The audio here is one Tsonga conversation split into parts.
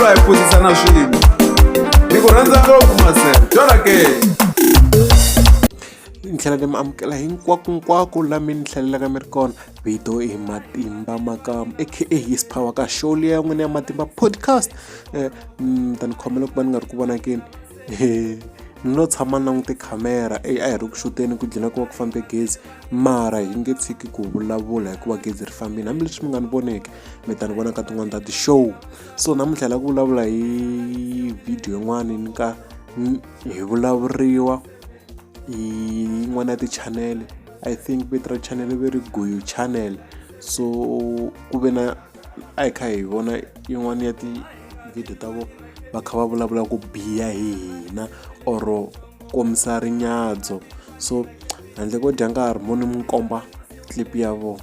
va hi pusisana swilo ni ku rhandza ngopfu maseve byona ke ni tlhela ni mi amukela hinkwako la mi ni hlalelaka mi ri kona vito i Matimba Makam aka his power ka show leya n'wini ya Matimba Podcast. Ta ni khomela ku va ni nga ri ku vonakeni ni lo tshama languti khamera a hi ri ku xuteni ku dlina ku va ku fambe gezi mara hi nge tshiki ku vulavula hikuva gezi ri fambile hambileswi mi nga ni voneki mi ta ni vona ka tin'wani ta ti-show. So namuntlha la ku vulavula hi video yin'wani ni ka hi vulavuriwa yin'wana ya ti-channel I think vito ra channel ve ri Guyu channel. So ku ve na a hi kha hi vona yin'wana ya ti-video ta vo va kha va vulavula ku biha hi hina or komisa rinyadzo. So handle ko dya nkarhi mo ni mi komba clip ya vo.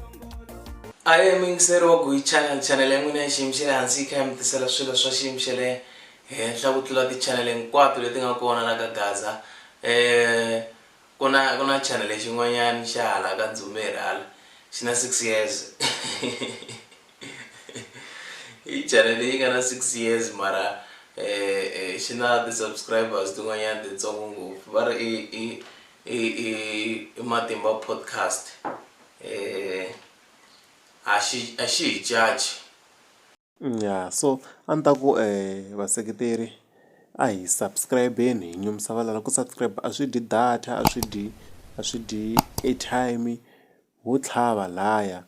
A hi mingiseri wa Guyu channel ya n'wina ya xiyimo xa le hansi yi kha yi mi tisela swilo swa xiyimo xa le henhla ku tlula ti-channel hinkwato leti nga kona la ka Gaza. Ku na channel xin'wanyana xa hala ka Ndzumeri hala xi na 6 years hi channel leyi nga na 6 years mara xi na ti-subscribers tin'wanyana titsongo ngopfu va ri i Matimba Podcast. A xi hi judge. Yeah, so a ni ta ku vaseketeri a hi subscribe-eni hi nyumisa valala ku subscribe a swi dyi data a swi dyi airtime wo tlhava laya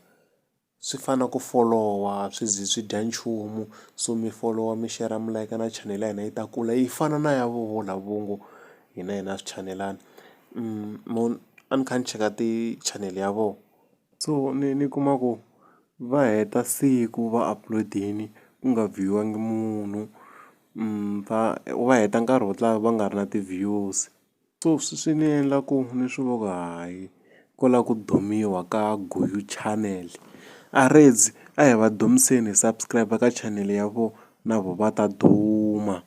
swi fana ku followa swi zi swi dya nchumu. So mi followa mi share mi like na channel ya hina yi ta kula yi fana na ya vo Lavungu hina hi na swichanelani a ni kha ni cheka ti-channel ya vo. So ni kuma ku va heta siku va upload-ini ku nga view-wangi munhu va heta nkarhi wo tlanga va nga ri na ti-views. So swi ni endla ku ni swi voka hayi ko la ku dumiwa ka Guyu channel. A rezi a hi va dumiseni hi subscribe ka channel ya vo na vo va ta duma.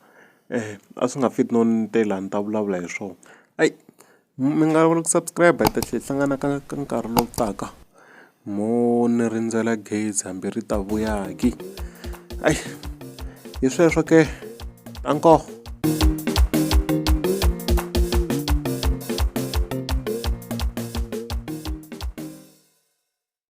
A swi nga fit no ni tela ni ta vulavula hi swona. Mi nga vula ku subscribe hi ta hlangana ka nkarhi lowu taka mo ni rindzela gezi hambi ri ta vuyaki. Hi sweswo ke ankoho.